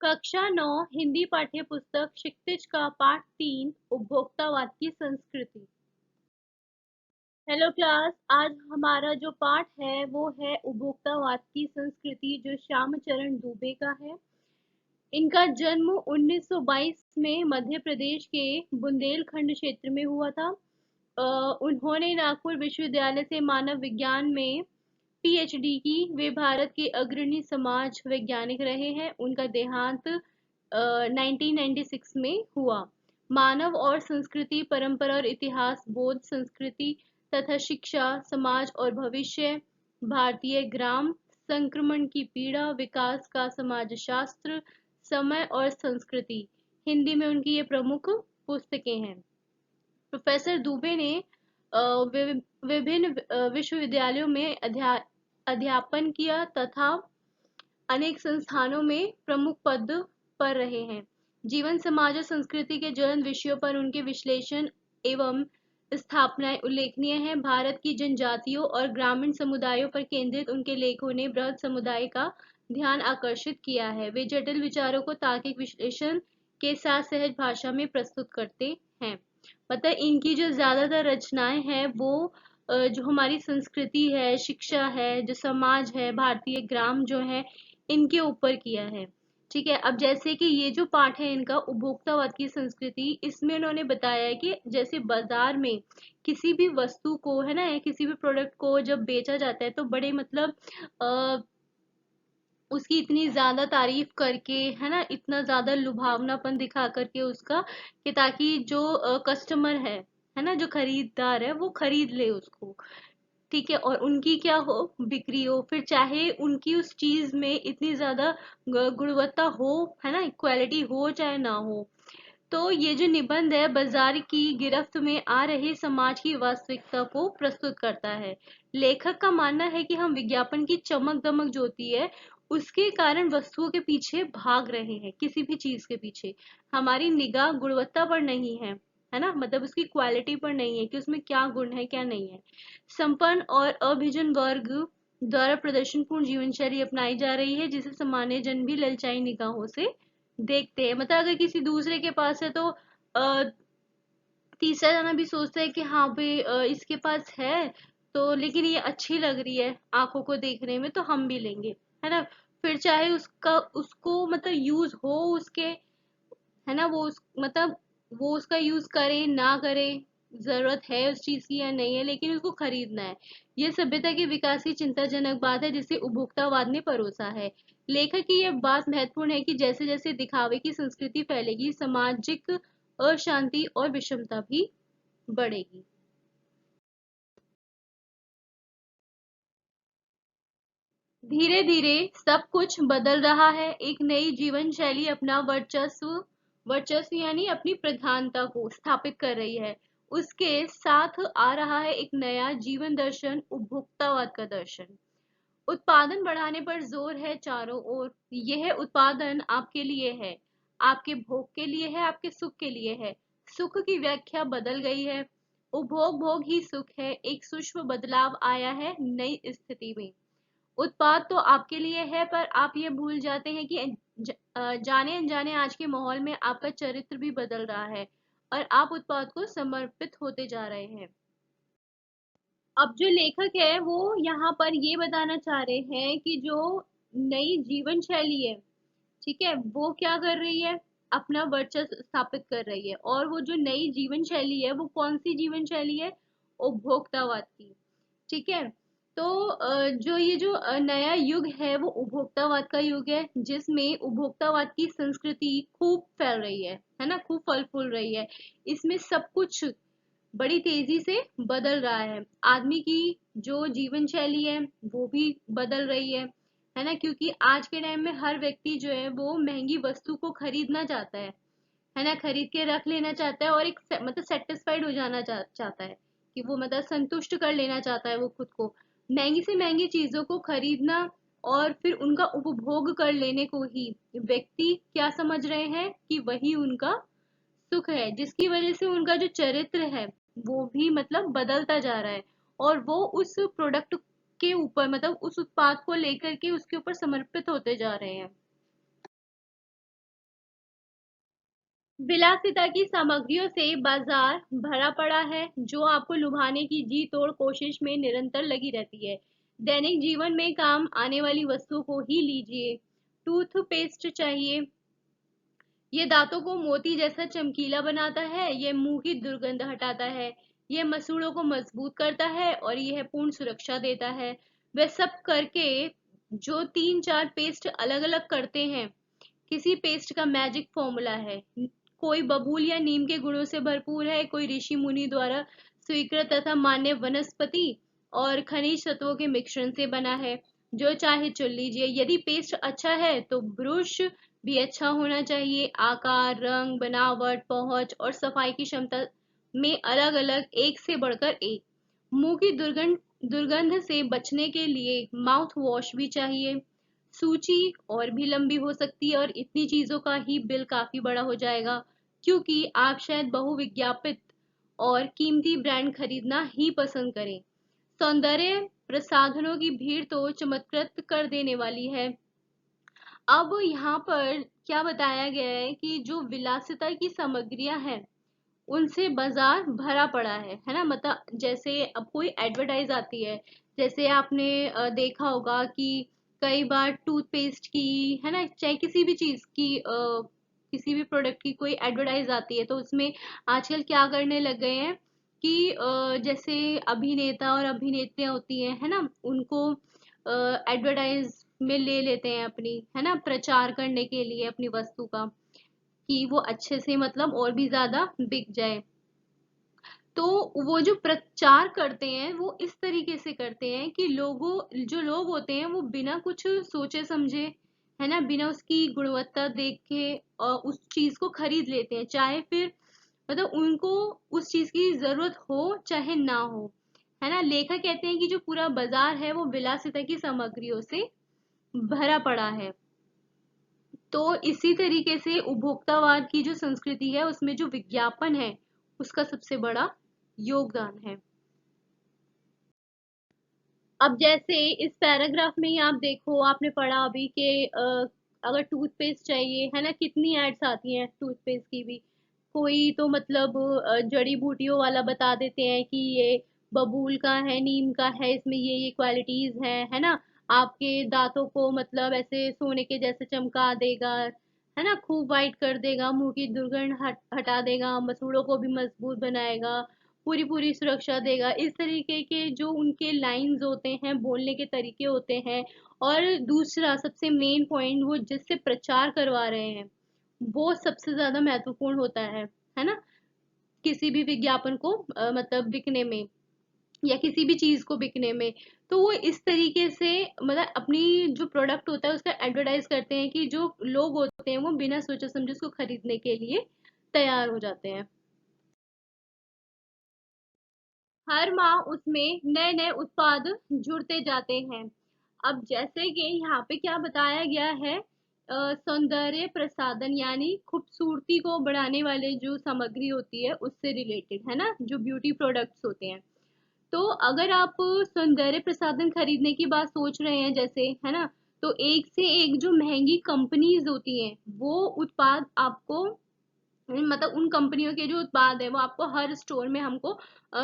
कक्षा 9 हिंदी पाठ्य पुस्तक क्षितिज का पाठ 3 उपभोक्तावाद की संस्कृति। हेलो क्लास, आज हमारा जो पाठ है वो है उपभोक्तावाद की संस्कृति, जो श्यामचरण दुबे का है। इनका जन्म 1922 में मध्य प्रदेश के बुंदेलखंड क्षेत्र में हुआ था। उन्होंने नागपुर विश्वविद्यालय से मानव विज्ञान में पीएचडी की। वे भारत के अग्रणी समाज वैज्ञानिक रहे हैं। उनका देहांत 1996 में हुआ। मानव और संस्कृति, परंपरा और इतिहास, बोध, संस्कृति तथा शिक्षा, समाज और भविष्य, भारतीय ग्राम संक्रमण की पीड़ा, विकास का समाजशास्त्र, समय और संस्कृति, हिंदी में उनकी ये प्रमुख पुस्तकें हैं। प्रोफेसर दुबे ने विभिन्न विश्वविद्यालयों में अध्यापन किया तथा अनेक संस्थानों में प्रमुख पद पर रहे हैं। जीवन, समाज और संस्कृति के ज्वलंत विषयों पर उनके विश्लेषण एवं स्थापनाएं उल्लेखनीय हैं। भारत की जनजातियों और ग्रामीण समुदायों पर केंद्रित उनके लेखों ने बृहद समुदाय का ध्यान आकर्षित किया है। वे जटिल विचारों को तार्किक विश्लेषण के साथ सहज भाषा में प्रस्तुत करते हैं। मतलब इनकी जो ज्यादातर रचनाएं हैं वो जो हमारी संस्कृति है, शिक्षा है, जो समाज है, भारतीय ग्राम जो है, इनके ऊपर किया है। ठीक है, अब जैसे कि ये जो पाठ है इनका उपभोक्तावाद की संस्कृति, इसमें उन्होंने बताया है कि जैसे बाजार में किसी भी वस्तु को, है ना, किसी भी प्रोडक्ट को जब बेचा जाता है तो बड़े मतलब उसकी इतनी ज्यादा तारीफ करके, है ना, इतना ज्यादा लुभावनापन दिखा करके उसका, कि ताकि जो कस्टमर है ना, जो खरीदार है वो खरीद ले उसको। ठीक है, और उनकी क्या हो, बिक्री हो, फिर चाहे उनकी उस चीज में इतनी ज्यादा गुणवत्ता हो, है ना, क्वालिटी हो चाहे ना हो। तो ये जो निबंध है बाजार की गिरफ्त में आ रहे समाज की वास्तविकता को प्रस्तुत करता है। लेखक का मानना है कि हम विज्ञापन की चमक दमक जो होती है उसके कारण वस्तुओं के पीछे भाग रहे हैं। किसी भी चीज के पीछे हमारी निगाह गुणवत्ता पर नहीं है ना, मतलब उसकी क्वालिटी पर नहीं है कि उसमें क्या गुण है क्या नहीं है। संपन्न और अभिजन वर्ग द्वारा प्रदर्शनपूर्ण जीवन शैली अपनाई जा रही है, जिसे सामान्य जन भी ललचाई निगाहों से देखते हैं। मतलब अगर किसी दूसरे के पास है तो तीसरा जना भी सोचता है कि हाँ भाई इसके पास है तो, लेकिन ये अच्छी लग रही है आंखों को देखने में, तो हम भी लेंगे, है ना। फिर चाहे उसका उसको मतलब यूज हो उसके, है ना, मतलब वो उसका यूज करे ना करे, जरूरत है उस चीज की या नहीं है, लेकिन उसको खरीदना है। ये सभ्यता के विकास की चिंताजनक बात है जिसे उपभोक्तावाद ने परोसा है। लेखक की यह बात महत्वपूर्ण है कि जैसे जैसे दिखावे की संस्कृति फैलेगी, सामाजिक अशांति और विषमता भी बढ़ेगी। धीरे धीरे सब कुछ बदल रहा है। एक नई जीवन शैली अपना वर्चस्व वर्चस्व यानी अपनी प्रधानता को स्थापित कर रही है। उसके साथ आ रहा है एक नया जीवन दर्शन, उपभोक्तावाद का दर्शन। उत्पादन बढ़ाने पर जोर है चारों ओर। यह उत्पादन आपके लिए है, आपके भोग के लिए है, आपके सुख के लिए है। सुख की व्याख्या बदल गई है। उपभोग भोग ही सुख है। एक सूक्ष्म बदलाव आया है नई स्थिति में। उत्पाद तो आपके लिए है, पर आप ये भूल जाते हैं कि जाने अनजाने आज के माहौल में आपका चरित्र भी बदल रहा है और आप उत्पाद को समर्पित होते जा रहे हैं। अब जो लेखक है वो यहाँ पर ये बताना चाह रहे हैं कि जो नई जीवन शैली है, ठीक है, वो क्या कर रही है, अपना वर्चस्व स्थापित कर रही है। और वो जो नई जीवन शैली है वो कौन सी जीवन शैली है, उपभोक्तावाद की। ठीक है, तो जो ये जो नया युग है वो उपभोक्तावाद का युग है, जिसमें उपभोक्तावाद की संस्कृति खूब फैल रही है ना, खूब फल फूल रही है। इसमें सब कुछ बड़ी तेजी से बदल रहा है। आदमी की जो जीवन शैली है वो भी बदल रही है ना, क्योंकि आज के टाइम में हर व्यक्ति जो है वो महंगी वस्तु को खरीदना चाहता है ना, खरीद के रख लेना चाहता है और एक मतलब सेटिस्फाइड हो जाना चाहता है, कि वो मतलब संतुष्ट कर लेना चाहता है वो खुद को। महंगी से महंगी चीजों को खरीदना और फिर उनका उपभोग कर लेने को ही व्यक्ति क्या समझ रहे हैं कि वही उनका सुख है, जिसकी वजह से उनका जो चरित्र है वो भी मतलब बदलता जा रहा है। और वो उस प्रोडक्ट के ऊपर, मतलब उस उत्पाद को लेकर के उसके ऊपर समर्पित होते जा रहे हैं। विलासिता की सामग्रियों से बाजार भरा पड़ा है जो आपको लुभाने की जी तोड़ कोशिश में निरंतर लगी रहती है। दैनिक जीवन में काम आने वाली वस्तुओं को ही लीजिए। टूथपेस्ट चाहिए, ये दांतों को मोती जैसा चमकीला बनाता है, ये मुंह की दुर्गंध हटाता है, ये मसूड़ों को मजबूत करता है और यह पूर्ण सुरक्षा देता है। वह सब करके जो तीन चार पेस्ट अलग अलग करते हैं, किसी पेस्ट का मैजिक फॉर्मूला है। कोई बबूल या नीम के गुणों से भरपूर है, कोई ऋषि मुनि द्वारा स्वीकृत तथा मान्य वनस्पति और खनिज तत्वों के मिश्रण से बना है। जो चाहे चुन लीजिए। यदि पेस्ट अच्छा है तो ब्रुश भी अच्छा होना चाहिए। आकार, रंग, बनावट, पहुंच और सफाई की क्षमता में अलग अलग एक से बढ़कर एक। मुंह की दुर्गंध दुर्गंध से बचने के लिए माउथ वॉश भी चाहिए। सूची और भी लंबी हो सकती है और इतनी चीजों का ही बिल काफी बड़ा हो जाएगा, क्योंकि आप शायद बहुविज्ञापित और कीमती ब्रांड खरीदना ही पसंद करें। सौंदर्य प्रसाधनों की भीड़ तो चमत्कृत कर देने वाली है। अब यहाँ पर क्या बताया गया है कि जो विलासिता की सामग्रियां हैं उनसे बाजार भरा पड़ा है ना। मतलब जैसे अब कोई एडवर्टाइज आती है, जैसे आपने देखा होगा कि कई बार टूथपेस्ट की, है ना, चाहे किसी भी चीज की, किसी भी प्रोडक्ट की कोई एडवर्टाइज आती है तो उसमें आजकल क्या करने लग गए हैं कि जैसे अभिनेता और अभिनेत्रियां होती हैं, है ना, उनको एडवर्टाइज में ले लेते हैं अपनी, है ना, प्रचार करने के लिए अपनी वस्तु का, कि वो अच्छे से मतलब और भी ज्यादा बिक जाए। तो वो जो प्रचार करते हैं वो इस तरीके से करते हैं कि लोगों जो लोग होते हैं वो बिना कुछ सोचे समझे, है ना, बिना उसकी गुणवत्ता देख के उस चीज को खरीद लेते हैं, चाहे फिर मतलब उनको उस चीज की जरूरत हो चाहे ना हो। है ना, लेखक कहते हैं कि जो पूरा बाजार है वो विलासिता की सामग्रियों से भरा पड़ा है। तो इसी तरीके से उपभोक्तावाद की जो संस्कृति है उसमें जो विज्ञापन है उसका सबसे बड़ा योगदान है। अब जैसे इस पैराग्राफ में ही आप देखो, आपने पढ़ा अभी कि अगर टूथपेस्ट चाहिए, है ना, कितनी एड्स आती हैं टूथपेस्ट की भी। कोई तो मतलब जड़ी बूटियों वाला बता देते हैं कि ये बबूल का है, नीम का है, इसमें ये क्वालिटीज हैं, है ना, आपके दांतों को मतलब ऐसे सोने के जैसे चमका देगा, है ना, खूब वाइट कर देगा, मुंह की दुर्गंध हटा देगा, मसूड़ों को भी मजबूत बनाएगा, पूरी पूरी सुरक्षा देगा। इस तरीके के जो उनके लाइंस होते हैं, बोलने के तरीके होते हैं। और दूसरा सबसे मेन पॉइंट, वो जिससे प्रचार करवा रहे हैं वो सबसे ज्यादा महत्वपूर्ण होता है ना, किसी भी विज्ञापन को मतलब बिकने में या किसी भी चीज को बिकने में। तो वो इस तरीके से मतलब अपनी जो प्रोडक्ट होता है उसका एडवर्टाइज करते हैं कि जो लोग होते हैं वो बिना सोचे समझे उसको खरीदने के लिए तैयार हो जाते हैं। हर माह उसमें नए नए उत्पाद जुड़ते जाते हैं। अब जैसे कि यहाँ पे क्या बताया गया है, सौंदर्य प्रसाधन यानी खूबसूरती को बढ़ाने वाले जो सामग्री होती है उससे रिलेटेड, है ना, जो ब्यूटी प्रोडक्ट्स होते हैं। तो अगर आप सौंदर्य प्रसाधन खरीदने की बात सोच रहे हैं जैसे, है ना, तो एक से एक जो महंगी कंपनीज होती हैं वो उत्पाद आपको, मतलब उन कंपनियों के जो उत्पाद है वो आपको हर स्टोर में हमको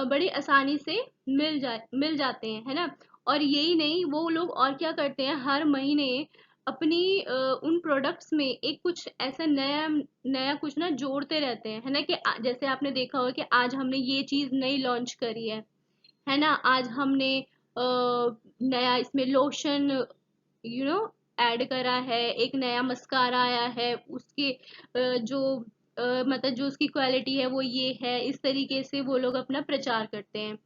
बड़ी आसानी से मिल जाते हैं, है ना। और यही नहीं, वो लोग और क्या करते हैं, हर महीने अपनी उन प्रोडक्ट्स में एक कुछ ऐसा नया नया कुछ ना जोड़ते रहते हैं, है ना, कि जैसे आपने देखा होगा कि आज हमने ये चीज नई लॉन्च करी है ना, आज हमने नया इसमें लोशन ऐड करा है, एक नया मस्कारा आया है, उसके जो मतलब जो उसकी क्वालिटी है वो ये है, इस तरीके से वो लोग अपना प्रचार करते हैं।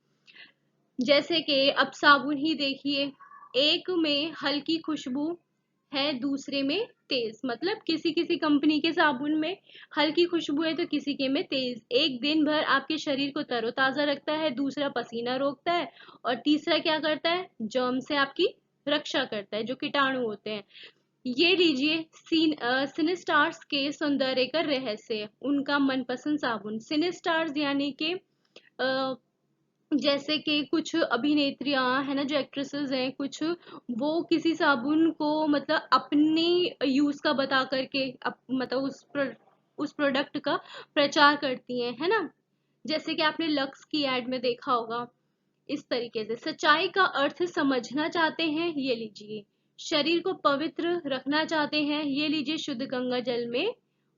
जैसे कि अब साबुन ही देखिए, एक में हल्की खुशबू है, दूसरे में तेज, मतलब किसी किसी कंपनी के साबुन में हल्की खुशबू है तो किसी के में तेज। एक दिन भर आपके शरीर को तरोताजा रखता है, दूसरा पसीना रोकता है, और तीसरा क्या करता है, जर्म से आपकी रक्षा करता है, जो कीटाणु होते हैं। ये लीजिए सिनेस्टार्स के सौंदर्य का रहस्य, उनका मनपसंद साबुन सिनेस्टार्स, यानी कि जैसे कि कुछ अभिनेत्रियां है ना, जो एक्ट्रेसेस हैं कुछ, वो किसी साबुन को मतलब अपनी यूज का बता करके मतलब उस प्रोडक्ट का प्रचार करती हैं, है ना। जैसे कि आपने लक्स की एड में देखा होगा। इस तरीके से सच्चाई का अर्थ समझना चाहते हैं, ये लीजिए। शरीर को पवित्र रखना चाहते हैं, ये लीजिए शुद्ध गंगा जल में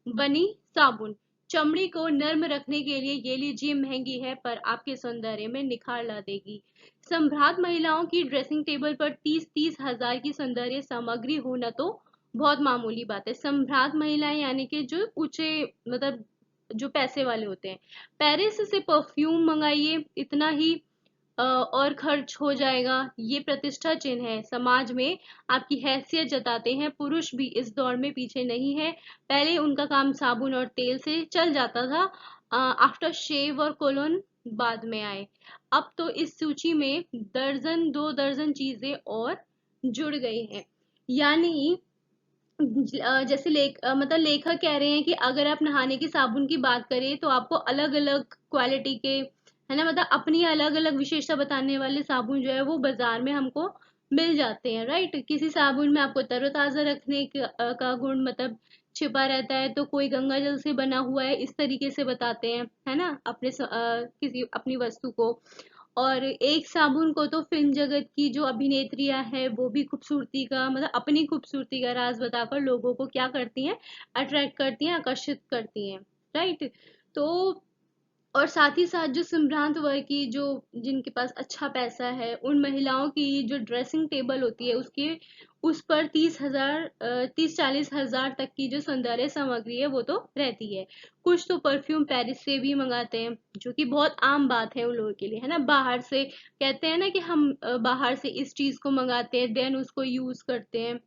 बनी साबुन। चमड़ी को नर्म रखने के लिए ये लीजिए, महंगी है पर आपके सौंदर्य में निखार ला देगी। संभ्रांत महिलाओं की ड्रेसिंग टेबल पर 30-30 हजार की सौंदर्य सामग्री होना तो बहुत मामूली बात है। संभ्रांत महिलाएं यानी कि जो ऊंचे, मतलब जो पैसे वाले होते हैं। पेरिस से परफ्यूम मंगाइए, इतना ही और खर्च हो जाएगा। ये प्रतिष्ठा चिन्ह है, समाज में आपकी हैसियत जताते हैं। पुरुष भी इस दौड़ में पीछे नहीं है। पहले उनका काम साबुन और तेल से चल जाता था, आफ्टर शेव और कोलोन बाद में आए। अब तो इस सूची में दर्जन 2 दर्जन चीजें और जुड़ गई हैं। यानी जैसे मतलब लेखक कह रहे हैं कि अगर आप नहाने की साबुन की बात करें तो आपको अलग अलग क्वालिटी के, है ना, मतलब अपनी अलग अलग विशेषता बताने वाले साबुन जो है वो बाजार में हमको मिल जाते हैं, राइट। किसी साबुन में आपको तरोताजा रखने का गुण मतलब छिपा रहता है, तो कोई गंगा जल से बना हुआ है, इस तरीके से बताते हैं, है ना, अपने किसी अपनी वस्तु को। और एक साबुन को तो फिल्म जगत की जो अभिनेत्रियां हैं वो भी खूबसूरती का, मतलब अपनी खूबसूरती का राज बताकर लोगों को क्या करती हैं, अट्रैक्ट करती हैं, आकर्षित करती हैं, राइट। तो और साथ ही साथ जो संभ्रांत वर्ग की, जो जिनके पास अच्छा पैसा है, उन महिलाओं की जो ड्रेसिंग टेबल होती है उसके उस पर 30-40 हजार तक की जो सौंदर्य सामग्री है वो तो रहती है। कुछ तो परफ्यूम पेरिस से भी मंगाते हैं, जो कि बहुत आम बात है उन लोगों के लिए, है ना। बाहर से कहते हैं ना कि हम बाहर से इस चीज को मंगाते हैं, देन उसको यूज करते हैं,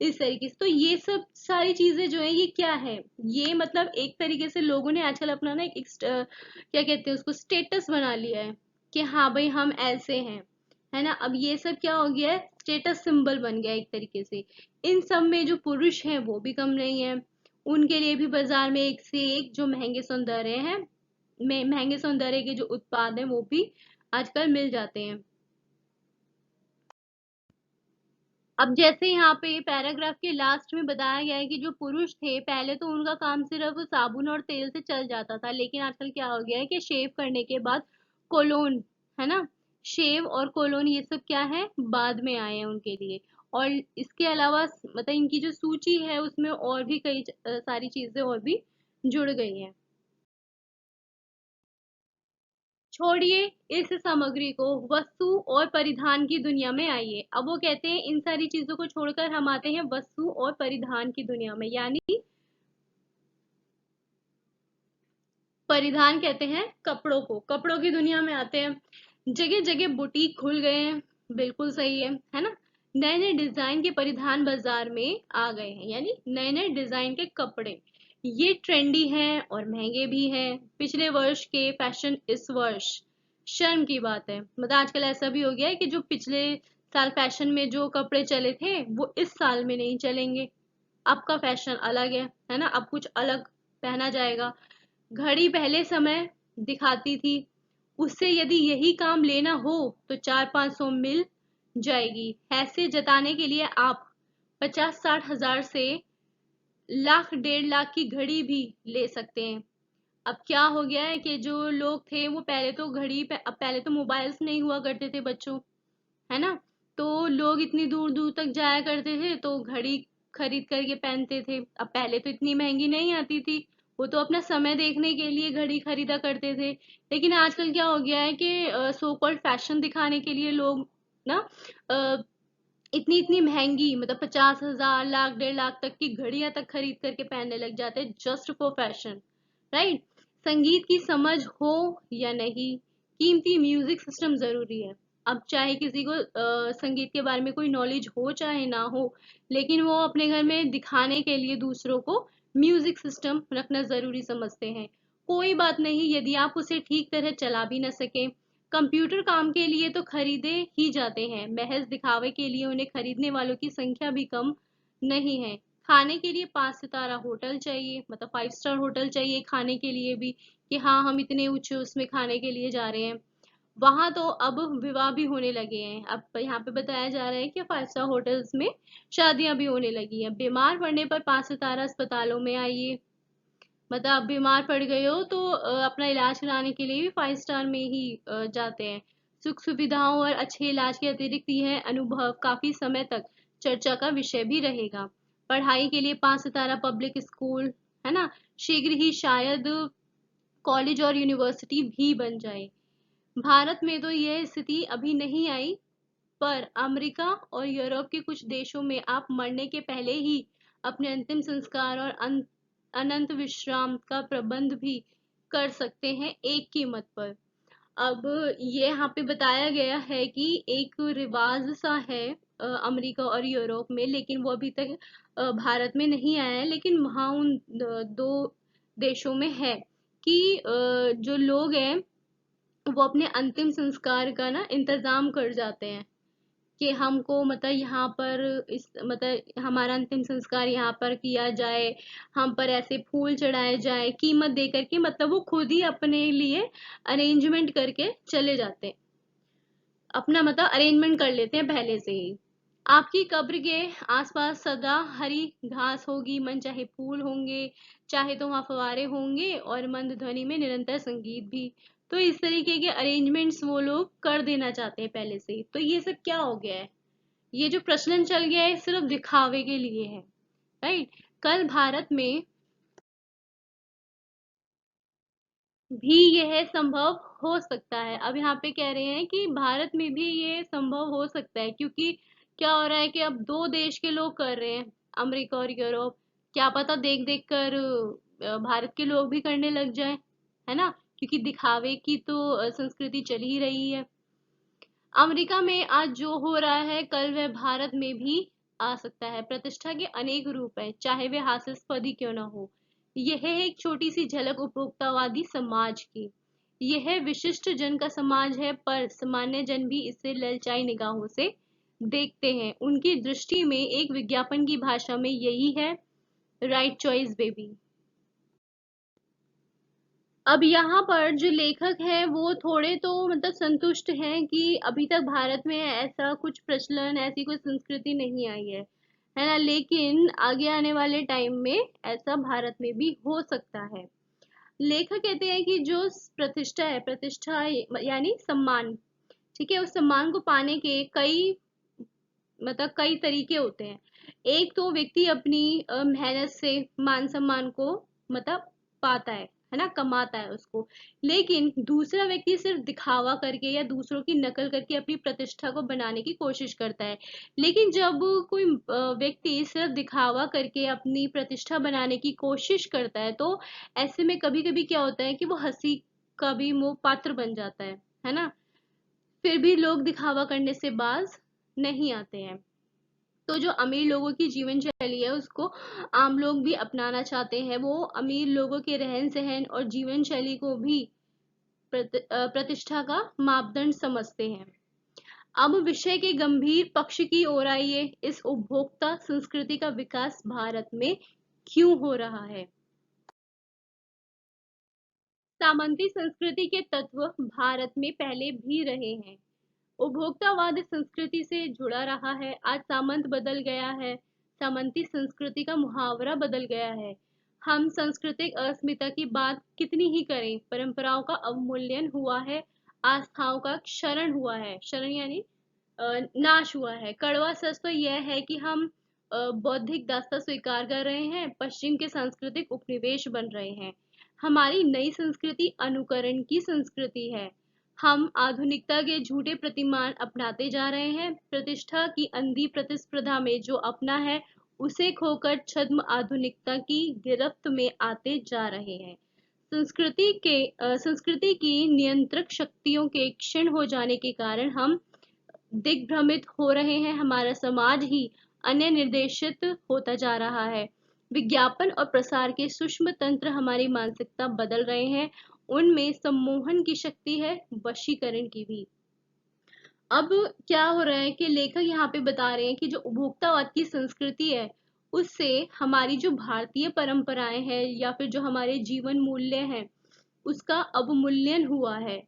इस तरीके से। तो ये सब सारी चीजें जो है ये क्या है, ये मतलब एक तरीके से लोगों ने आजकल अपना ना एक क्या कहते हैं उसको, स्टेटस बना लिया है कि हाँ भाई हम ऐसे हैं, है ना। अब ये सब क्या हो गया है, स्टेटस सिंबल बन गया है एक तरीके से। इन सब में जो पुरुष हैं वो भी कम नहीं है। उनके लिए भी बाजार में एक से एक जो महंगे सौंदर्य हैं, महंगे सौंदर्य के जो उत्पाद हैं वो भी आजकल मिल जाते हैं। अब जैसे यहाँ पे पैराग्राफ के लास्ट में बताया गया है कि जो पुरुष थे पहले तो उनका काम सिर्फ साबुन और तेल से चल जाता था, लेकिन आजकल क्या हो गया है कि शेव करने के बाद कोलोन, है ना, शेव और कोलोन ये सब क्या है, बाद में आए हैं उनके लिए। और इसके अलावा मतलब इनकी जो सूची है उसमें और भी कई सारी चीजें और भी जुड़ गई हैं। छोड़िए इस सामग्री को, वस्तु और परिधान की दुनिया में आइए। अब वो कहते हैं इन सारी चीजों को छोड़कर हम आते हैं वस्तु और परिधान की दुनिया में, यानी परिधान कहते हैं कपड़ों को, कपड़ों की दुनिया में आते हैं। जगह जगह बुटीक खुल गए हैं, बिल्कुल सही है ना। नए नए डिजाइन के परिधान बाजार में आ गए हैं, यानी नए नए डिजाइन के कपड़े ये ट्रेंडी हैं और महंगे भी हैं। पिछले वर्ष के फैशन इस वर्ष शर्म की बात है, मतलब आजकल ऐसा भी हो गया है कि जो पिछले साल फैशन में जो कपड़े चले थे वो इस साल में नहीं चलेंगे। अब का फैशन अलग है ना, अब कुछ अलग पहना जाएगा। घड़ी पहले समय दिखाती थी, उससे यदि यही काम लेना हो तो 400-500 मिल जाएगी। हैसियत जताने के लिए आप 50-60 हजार से लाख 1.5 लाख की घड़ी भी ले सकते हैं। अब क्या हो गया है कि जो लोग थे वो पहले तो अब पहले तो मोबाइल्स नहीं हुआ करते थे बच्चों, है ना। तो लोग इतनी दूर दूर तक जाया करते थे तो घड़ी खरीद करके पहनते थे। अब पहले तो इतनी महंगी नहीं आती थी, वो तो अपना समय देखने के लिए घड़ी खरीदा करते थे। लेकिन आजकल क्या हो गया है कि सो कॉल्ड फैशन दिखाने के लिए लोग ना अ, इतनी इतनी महंगी, मतलब 50 हजार, लाख 1.5 लाख तक की घड़ियां तक खरीद करके पहनने लग जाते हैं जस्ट फॉर फैशन, राइट। संगीत की समझ हो या नहीं, कीमती म्यूजिक सिस्टम जरूरी है। अब चाहे किसी को संगीत के बारे में कोई नॉलेज हो चाहे ना हो, लेकिन वो अपने घर में दिखाने के लिए दूसरों को म्यूजिक सिस्टम रखना जरूरी समझते हैं। कोई बात नहीं यदि आप उसे ठीक तरह चला भी ना सके। कंप्यूटर काम के लिए तो खरीदे ही जाते हैं, महज दिखावे के लिए उन्हें खरीदने वालों की संख्या भी कम नहीं है। खाने के लिए 5 सितारा होटल चाहिए, मतलब 5 स्टार होटल चाहिए खाने के लिए भी, कि हाँ हम इतने ऊंचे उसमें खाने के लिए जा रहे हैं। वहां तो अब विवाह भी होने लगे हैं। अब यहाँ पे बताया जा रहा है कि 5 स्टार होटल्स में शादियां भी होने लगी हैं। बीमार पड़ने पर 5 सितारा अस्पतालों में आइए, मतलब आप बीमार पड़ गए हो तो अपना इलाज कराने के लिए भी 5 स्टार में ही जाते हैं। सुख सुविधाओं और अच्छे इलाज के अतिरिक्त यह अनुभव काफी समय तक चर्चा का विषय भी रहेगा। पढ़ाई के लिए 5 सितारा पब्लिक स्कूल, है ना, शीघ्र ही शायद कॉलेज और यूनिवर्सिटी भी बन जाए। भारत में तो यह स्थिति अभी नहीं आई, पर अमेरिका और यूरोप के कुछ देशों में आप मरने के पहले ही अपने अंतिम संस्कार और अनंत विश्राम का प्रबंध भी कर सकते हैं एक कीमत पर। अब ये यहाँ पे बताया गया है कि एक रिवाज सा है अमेरिका और यूरोप में, लेकिन वो अभी तक भारत में नहीं आया है, लेकिन वहाँ उन दो देशों में है कि जो लोग हैं वो अपने अंतिम संस्कार का ना इंतजाम कर जाते हैं कि हमको मतलब यहाँ पर इस मतलब हमारा अंतिम संस्कार यहाँ पर किया जाए, हम पर ऐसे फूल चढ़ाए जाए कीमत दे करके, मतलब वो खुद ही अपने लिए अरेंजमेंट करके चले जाते हैं, अपना मतलब अरेंजमेंट कर लेते हैं पहले से ही। आपकी कब्र के आसपास सदा हरी घास होगी, मन चाहे फूल होंगे, चाहे तो वहां फव्वारे होंगे और मंद ध्वनि में निरंतर संगीत भी। तो इस तरीके के अरेंजमेंट्स वो लोग कर देना चाहते हैं पहले से ही। तो ये सब क्या हो गया है, ये जो प्रचलन चल गया है सिर्फ दिखावे के लिए है, राइट। कल भारत में भी यह संभव हो सकता है। अब यहाँ पे कह रहे हैं कि भारत में भी ये संभव हो सकता है, क्योंकि क्या हो रहा है कि अब दो देश के लोग कर रहे हैं, अमेरिका और यूरोप। क्या पता देख देख कर भारत के लोग भी करने लग जाएं, है ना, क्योंकि दिखावे की तो संस्कृति चल ही रही है। अमेरिका में आज जो हो रहा है कल वह भारत में भी आ सकता है। प्रतिष्ठा के अनेक रूप है, चाहे वे हास्यास्पद ही क्यों ना हो। यह है एक छोटी सी झलक उपभोक्तावादी समाज की। यह विशिष्ट जन का समाज है, पर सामान्य जन भी इसे ललचाई निगाहों से देखते हैं। उनकी दृष्टि में एक विज्ञापन की भाषा में यही है, राइट चॉइस बेबी। अब यहाँ पर जो लेखक है वो थोड़े तो मतलब संतुष्ट हैं कि अभी तक भारत में ऐसा कुछ प्रचलन, ऐसी कोई संस्कृति नहीं आई है ना, लेकिन आगे आने वाले टाइम में ऐसा भारत में भी हो सकता है। लेखक कहते हैं कि जो प्रतिष्ठा है, प्रतिष्ठा यानी सम्मान, ठीक है, उस सम्मान को पाने के कई मतलब कई तरीके होते हैं। एक तो व्यक्ति अपनी मेहनत से मान सम्मान को मतलब पाता है ना, कमाता है उसको। लेकिन दूसरा व्यक्ति सिर्फ दिखावा करके या दूसरों की नकल करके अपनी प्रतिष्ठा को बनाने की कोशिश करता है। लेकिन जब कोई व्यक्ति सिर्फ दिखावा करके अपनी प्रतिष्ठा बनाने की कोशिश करता है, तो ऐसे में कभी कभी क्या होता है कि वो हंसी का भी वो पात्र बन जाता है ना। फिर भी लोग दिखावा करने से बाज नहीं आते हैं। तो जो अमीर लोगों की जीवन शैली है उसको आम लोग भी अपनाना चाहते हैं। वो अमीर लोगों के रहन सहन और जीवन शैली को भी प्रतिष्ठा का मापदंड समझते हैं। अब विषय के गंभीर पक्ष की ओर आइए। इस उपभोक्ता संस्कृति का विकास भारत में क्यों हो रहा है। सामंती संस्कृति के तत्व भारत में पहले भी रहे हैं। उपभोक्तावाद संस्कृति से जुड़ा रहा है। आज सामंत बदल गया है, सामंती संस्कृति का मुहावरा बदल गया है। हम सांस्कृतिक अस्मिता की बात कितनी ही करें, परंपराओं का अवमूल्यन हुआ है, आस्थाओं का क्षरण हुआ है, क्षरण यानी नाश हुआ है। कड़वा सच तो यह है कि हम बौद्धिक दास्ता स्वीकार कर रहे हैं, पश्चिम के सांस्कृतिक उपनिवेश बन रहे हैं। हमारी नई संस्कृति अनुकरण की संस्कृति है। हम आधुनिकता के झूठे प्रतिमान अपनाते जा रहे हैं। प्रतिष्ठा की अंधी प्रतिस्पर्धा में जो अपना है उसे खोकर छद्म आधुनिकता की गिरफ्त में आते जा रहे हैं। संस्कृति की नियंत्रक शक्तियों के क्षीण हो जाने के कारण हम दिग्भ्रमित हो रहे हैं। हमारा समाज ही अन्य निर्देशित होता जा रहा है। विज्ञापन और प्रसार के सूक्ष्म तंत्र हमारी मानसिकता बदल रहे हैं। उनमें सम्मोहन की शक्ति है, वशीकरण की भी। अब क्या हो रहा है कि लेखक यहाँ पे बता रहे हैं कि जो उपभोक्तावाद की संस्कृति है उससे हमारी जो भारतीय परंपराएं हैं या फिर जो हमारे जीवन मूल्य हैं उसका अवमूल्यन हुआ है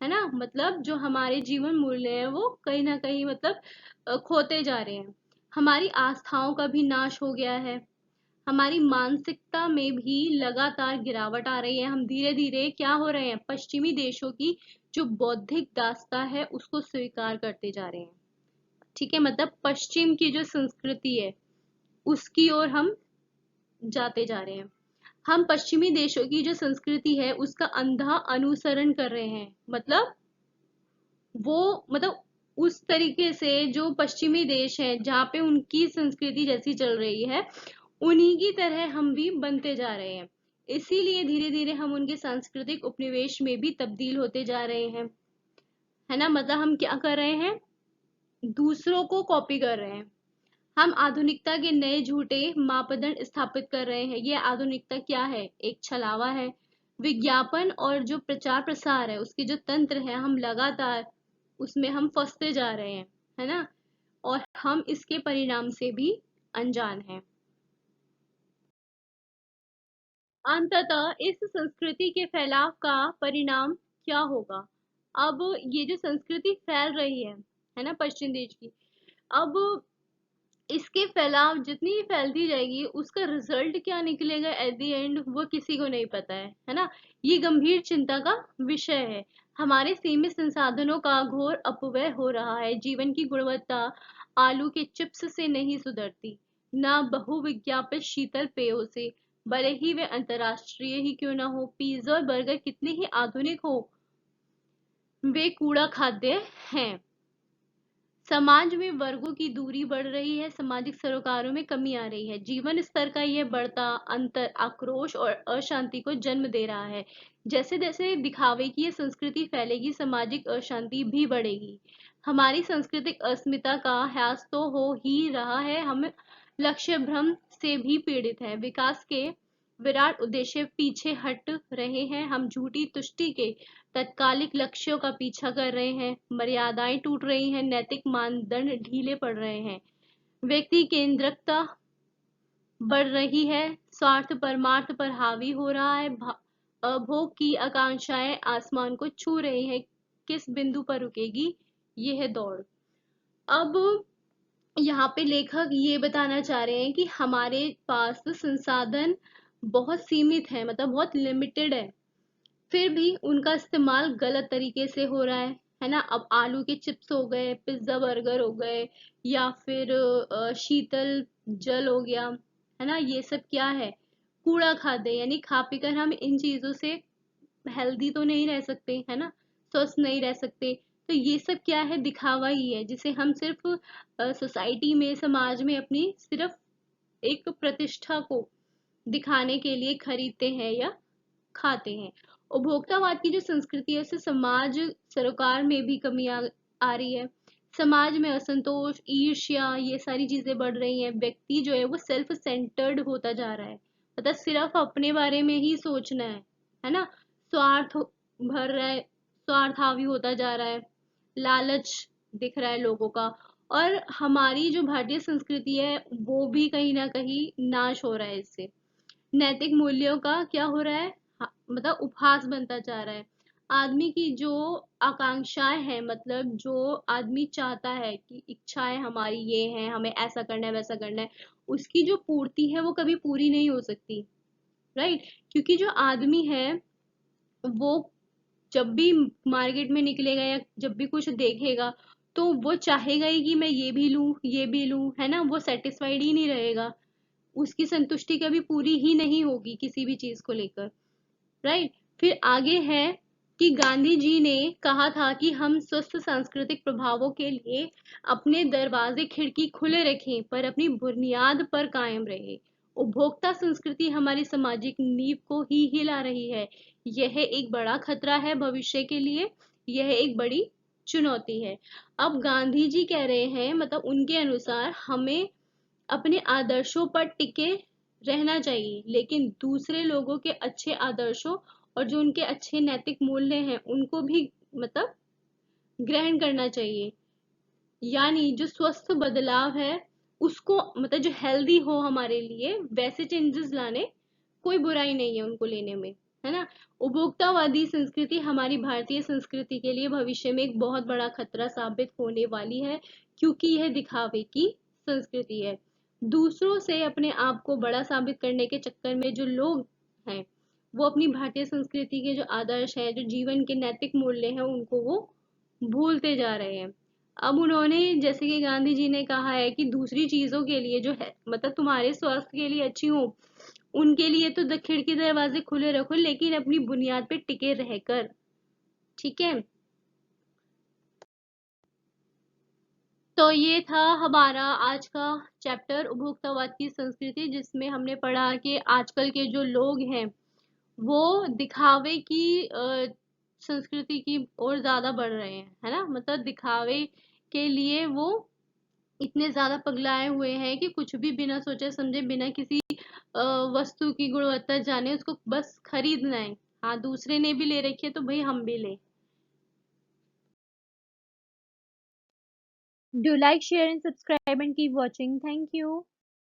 ना। मतलब जो हमारे जीवन मूल्य है वो कहीं ना कहीं मतलब खोते जा रहे हैं। हमारी आस्थाओं का भी नाश हो गया है। हमारी मानसिकता में भी लगातार गिरावट आ रही है। हम धीरे धीरे क्या हो रहे हैं, पश्चिमी देशों की जो बौद्धिक दास्ता है उसको स्वीकार करते जा रहे हैं। ठीक है, मतलब पश्चिम की जो संस्कृति है उसकी ओर हम जाते जा रहे हैं। हम पश्चिमी देशों की जो संस्कृति है उसका अंधा अनुसरण कर रहे हैं। वो मतलब उस तरीके से जो पश्चिमी देश है जहाँ पे उनकी संस्कृति जैसी चल रही है उन्हीं की तरह हम भी बनते जा रहे हैं। इसीलिए धीरे धीरे हम उनके सांस्कृतिक उपनिवेश में भी तब्दील होते जा रहे हैं, है ना। मतलब हम क्या कर रहे हैं, दूसरों को कॉपी कर रहे हैं। हम आधुनिकता के नए झूठे मापदंड स्थापित कर रहे हैं। ये आधुनिकता क्या है, एक छलावा है। विज्ञापन और जो प्रचार प्रसार है उसके जो तंत्र है हम लगातार उसमें हम फंसते जा रहे हैं, है ना। और हम इसके परिणाम से भी अनजान हैं। अंततः इस संस्कृति के फैलाव का परिणाम क्या होगा। अब ये जो संस्कृति फैल रही है ना, पश्चिम देश की, अब इसके फैलाव जितनी फैलती जाएगी उसका रिजल्ट क्या निकलेगा एट द एंड वो किसी को नहीं पता है ना। ये गंभीर चिंता का विषय है। हमारे सीमित संसाधनों का घोर अपव्यय हो रहा है। जीवन की गुणवत्ता आलू के चिप्स से नहीं सुधरती, ना बहुविज्ञापित शीतल पेयों से, भले ही वे अंतरराष्ट्रीय ही क्यों ना हो। पिज्जा और बर्गर कितने ही आधुनिक हो, वे कूड़ा खाद्य हैं। समाज में वर्गों की दूरी बढ़ रही है, सामाजिक सरोकारों में कमी आ रही है। जीवन स्तर का यह बढ़ता अंतर आक्रोश और अशांति को जन्म दे रहा है। जैसे जैसे दिखावे की ये संस्कृति फैलेगी सामाजिक अशांति भी बढ़ेगी। हमारी सांस्कृतिक अस्मिता का ह्रास तो हो ही रहा है, हम लक्ष्य भ्रम से भी पीड़ित है। विकास के विराट उद्देश्य पीछे हट रहे हैं। हम झूठी तुष्टि के तत्कालिक लक्ष्यों का पीछा कर रहे हैं। मर्यादाएं टूट रही हैं, नैतिक मानदंड ढीले पड़ रहे हैं। व्यक्ति केंद्रिकता बढ़ रही है, स्वार्थ परमार्थ पर हावी हो रहा है। भोग की आकांक्षाएं आसमान को छू रही है। किस बिंदु पर रुकेगी यह दौड़। अब यहाँ पे लेखक ये बताना चाह रहे हैं कि हमारे पास संसाधन बहुत सीमित है, मतलब बहुत लिमिटेड है, फिर भी उनका इस्तेमाल गलत तरीके से हो रहा है ना। अब आलू के चिप्स हो गए, पिज्जा बर्गर हो गए, या फिर शीतल जल हो गया, है ना। ये सब क्या है, कूड़ा खाद्य। यानी खा पी कर हम इन चीजों से हेल्दी तो नहीं रह सकते, है ना, स्वस्थ नहीं रह सकते। तो ये सब क्या है, दिखावा ही है, जिसे हम सिर्फ सोसाइटी में, समाज में अपनी सिर्फ एक प्रतिष्ठा को दिखाने के लिए खरीदते हैं या खाते हैं। उपभोक्तावाद की जो संस्कृति है उससे समाज सरोकार में भी कमी आ रही है। समाज में असंतोष, ईर्ष्या, ये सारी चीजें बढ़ रही हैं। व्यक्ति जो है वो सेल्फ सेंटर्ड होता जा रहा है, मतलब सिर्फ अपने बारे में ही सोचना है ना। स्वार्थ भर रहा है, स्वार्थ हावी होता जा रहा है, लालच दिख रहा है लोगों का। और हमारी जो भारतीय संस्कृति है वो भी कहीं ना कहीं नाश हो रहा है इससे। नैतिक मूल्यों का क्या हो रहा है, मतलब उपहास बनता जा रहा है। आदमी की जो आकांक्षाएं हैं, मतलब जो आदमी चाहता है कि इच्छाएं हमारी ये हैं, हमें ऐसा करना है वैसा करना है, उसकी जो पूर्ति है वो कभी पूरी नहीं हो सकती, राइट। क्योंकि जो आदमी है वो जब भी मार्केट में निकलेगा या जब भी कुछ देखेगा तो वो चाहेगा ही कि मैं ये भी लूं ये भी लूं, है ना। वो सेटिस्फाइड ही नहीं रहेगा, उसकी संतुष्टि कभी पूरी ही नहीं होगी किसी भी चीज को लेकर, राइट। फिर आगे है कि गांधी जी ने कहा था कि हम स्वस्थ सांस्कृतिक प्रभावों के लिए अपने दरवाजे खिड़की खुले रखें पर अपनी बुनियाद पर कायम रहे। उपभोक्ता संस्कृति हमारी सामाजिक नींव को ही हिला रही है। यह एक बड़ा खतरा है भविष्य के लिए, यह एक बड़ी चुनौती है। अब गांधी जी कह रहे हैं, मतलब उनके अनुसार हमें अपने आदर्शों पर टिके रहना चाहिए, लेकिन दूसरे लोगों के अच्छे आदर्शों और जो उनके अच्छे नैतिक मूल्य हैं उनको भी मतलब ग्रहण करना चाहिए। यानी जो स्वस्थ बदलाव है उसको, मतलब जो हेल्दी हो हमारे लिए, वैसे चेंजेस लाने कोई बुराई नहीं है उनको लेने में, है ना। उपभोक्तावादी संस्कृति हमारी भारतीय संस्कृति के लिए भविष्य में एक बहुत बड़ा खतरा साबित होने वाली है, क्योंकि यह दिखावे की संस्कृति है। दूसरों से अपने आप को बड़ा साबित करने के चक्कर में जो लोग हैं, वो अपनी भारतीय संस्कृति के जो आदर्श है, जो जीवन के नैतिक मूल्य हैं, उनको वो भूलते जा रहे हैं। अब उन्होंने, जैसे कि गांधी जी ने कहा है कि दूसरी चीजों के लिए जो है, मतलब तुम्हारे स्वास्थ्य के लिए अच्छी हो, उनके लिए तो खिड़की दरवाजे खुले रखो, लेकिन अपनी बुनियाद पे टिके रहकर। ठीक है। तो ये था हमारा आज का चैप्टर, उपभोक्तावाद की संस्कृति, जिसमें हमने पढ़ा कि आजकल के जो लोग हैं वो दिखावे की संस्कृति की ओर ज्यादा बढ़ रहे हैं, है ना। मतलब दिखावे के लिए वो इतने ज्यादा पगलाए हुए हैं कि कुछ भी बिना सोचे समझे, बिना किसी वस्तु की गुणवत्ता जाने, उसको बस खरीदना है। हाँ, दूसरे ने भी ले रखी है तो भाई हम भी ले। Do like, share, and subscribe and keep watching. Thank you.